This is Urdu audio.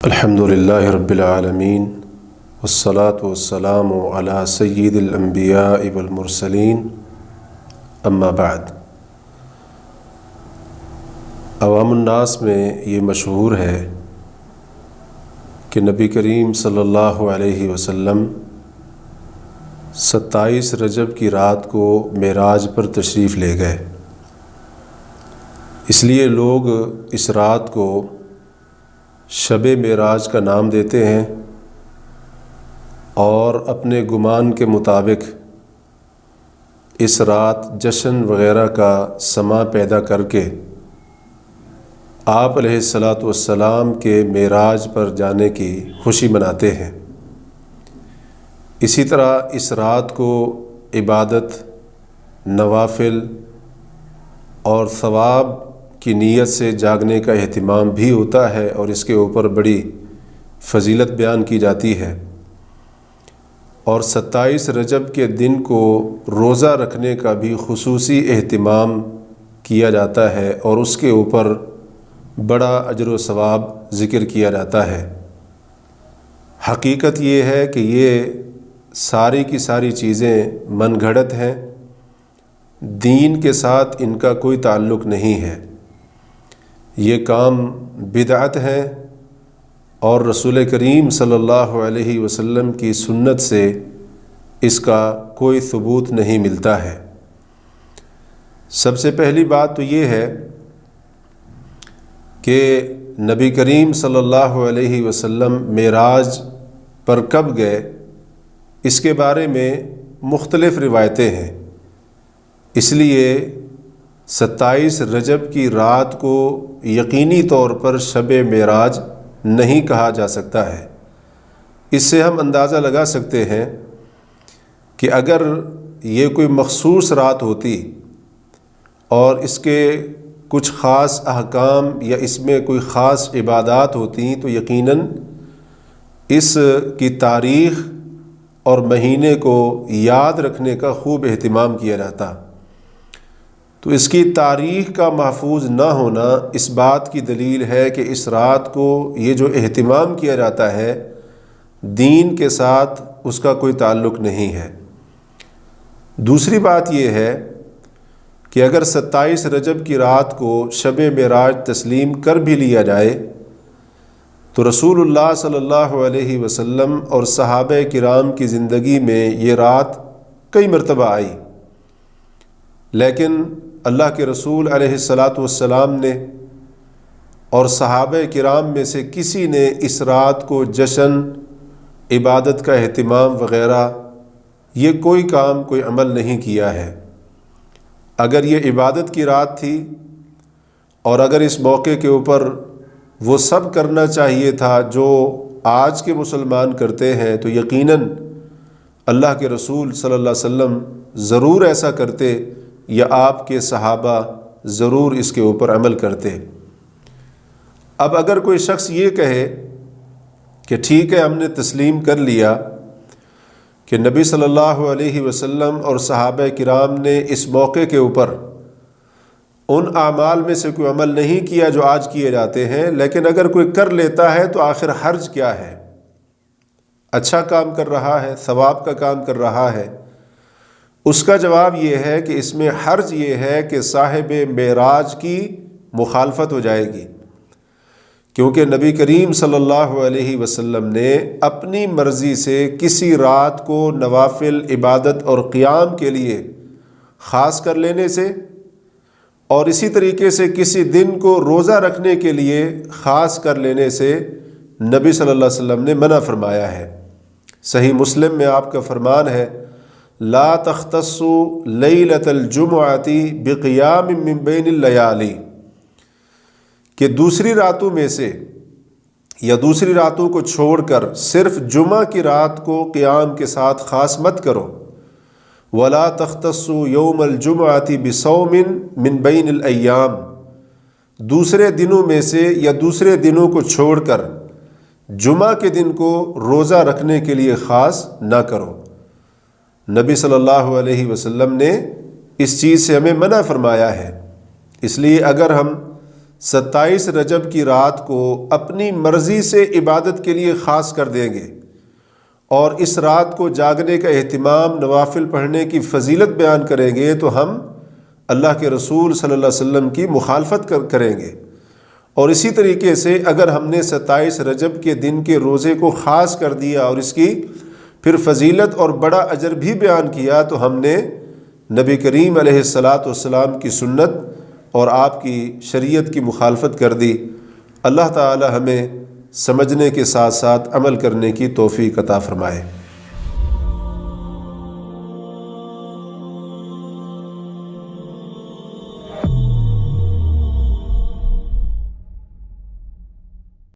الحمدللہ رب العالمین والصلاة والسلام علی سید الانبیاء والمرسلین اما بعد۔ عوام الناس میں یہ مشہور ہے کہ نبی کریم صلی اللہ علیہ وسلم 27 رجب کی رات کو معراج پر تشریف لے گئے، اس لیے لوگ اس رات کو شب معراج کا نام دیتے ہیں اور اپنے گمان کے مطابق اس رات جشن وغیرہ کا سماں پیدا کر کے آپ علیہ الصلاۃ والسلام کے معراج پر جانے کی خوشی مناتے ہیں۔ اسی طرح اس رات کو عبادت، نوافل اور ثواب کی نیت سے جاگنے کا اہتمام بھی ہوتا ہے اور اس کے اوپر بڑی فضیلت بیان کی جاتی ہے، اور 27 رجب کے دن کو روزہ رکھنے کا بھی خصوصی اہتمام کیا جاتا ہے اور اس کے اوپر بڑا اجر و ثواب ذکر کیا جاتا ہے۔ حقیقت یہ ہے کہ یہ ساری کی ساری چیزیں من گھڑت ہیں، دین کے ساتھ ان کا کوئی تعلق نہیں ہے، یہ کام بدعت ہیں اور رسول کریم صلی اللہ علیہ وسلم کی سنت سے اس کا کوئی ثبوت نہیں ملتا ہے۔ سب سے پہلی بات تو یہ ہے کہ نبی کریم صلی اللہ علیہ وسلم معراج پر کب گئے، اس کے بارے میں مختلف روایتیں ہیں، اس لیے 27 رجب کی رات کو یقینی طور پر شب معراج نہیں کہا جا سکتا ہے۔ اس سے ہم اندازہ لگا سکتے ہیں کہ اگر یہ کوئی مخصوص رات ہوتی اور اس کے کچھ خاص احکام یا اس میں کوئی خاص عبادات ہوتی تو یقیناً اس کی تاریخ اور مہینے کو یاد رکھنے کا خوب اہتمام کیا جاتا۔ تو اس کی تاریخ کا محفوظ نہ ہونا اس بات کی دلیل ہے کہ اس رات کو یہ جو اہتمام کیا جاتا ہے دین کے ساتھ اس کا کوئی تعلق نہیں ہے۔ دوسری بات یہ ہے کہ اگر 27 رجب کی رات کو شب معراج تسلیم کر بھی لیا جائے تو رسول اللہ صلی اللہ علیہ وسلم اور صحابہ کرام کی زندگی میں یہ رات کئی مرتبہ آئی، لیکن اللہ کے رسول علیہ الصلاۃ والسلام نے اور صحابہ کرام میں سے کسی نے اس رات کو جشن، عبادت کا اہتمام وغیرہ یہ کوئی کام، کوئی عمل نہیں کیا ہے۔ اگر یہ عبادت کی رات تھی اور اگر اس موقع کے اوپر وہ سب کرنا چاہیے تھا جو آج کے مسلمان کرتے ہیں تو یقیناً اللہ کے رسول صلی اللہ علیہ وسلم ضرور ایسا کرتے یا آپ کے صحابہ ضرور اس کے اوپر عمل کرتے۔ اب اگر کوئی شخص یہ کہے کہ ٹھیک ہے، ہم نے تسلیم کر لیا کہ نبی صلی اللہ علیہ وسلم اور صحابہ کرام نے اس موقع کے اوپر ان اعمال میں سے کوئی عمل نہیں کیا جو آج کیے جاتے ہیں، لیکن اگر کوئی کر لیتا ہے تو آخر حرج کیا ہے؟ اچھا کام کر رہا ہے، ثواب کا کام کر رہا ہے۔ اس کا جواب یہ ہے کہ اس میں حرج یہ ہے کہ صاحب معراج کی مخالفت ہو جائے گی، کیونکہ نبی کریم صلی اللہ علیہ وسلم نے اپنی مرضی سے کسی رات کو نوافل، عبادت اور قیام کے لیے خاص کر لینے سے اور اسی طریقے سے کسی دن کو روزہ رکھنے کے لیے خاص کر لینے سے نبی صلی اللہ علیہ وسلم نے منع فرمایا ہے۔ صحیح مسلم میں آپ کا فرمان ہے، لا تختصوا لیلۃ الجمعۃ بقیام من بین اللیالی، کہ دوسری راتوں میں سے یا دوسری راتوں کو چھوڑ کر صرف جمعہ کی رات کو قیام کے ساتھ خاص مت کرو۔ ولا تختصوا یوم الجمعۃ بصوم من بین الایام، دوسرے دنوں میں سے یا دوسرے دنوں کو چھوڑ کر جمعہ کے دن کو روزہ رکھنے کے لیے خاص نہ کرو۔ نبی صلی اللہ علیہ وسلم نے اس چیز سے ہمیں منع فرمایا ہے، اس لیے اگر ہم 27 رجب کی رات کو اپنی مرضی سے عبادت کے لیے خاص کر دیں گے اور اس رات کو جاگنے کا اہتمام، نوافل پڑھنے کی فضیلت بیان کریں گے تو ہم اللہ کے رسول صلی اللہ علیہ وسلم کی مخالفت کریں گے۔ اور اسی طریقے سے اگر ہم نے 27 رجب کے دن کے روزے کو خاص کر دیا اور اس کی پھر فضیلت اور بڑا اجر بھی بیان کیا تو ہم نے نبی کریم علیہ السلام کی سنت اور آپ کی شریعت کی مخالفت کر دی۔ اللہ تعالی ہمیں سمجھنے کے ساتھ ساتھ عمل کرنے کی توفیق عطا فرمائے۔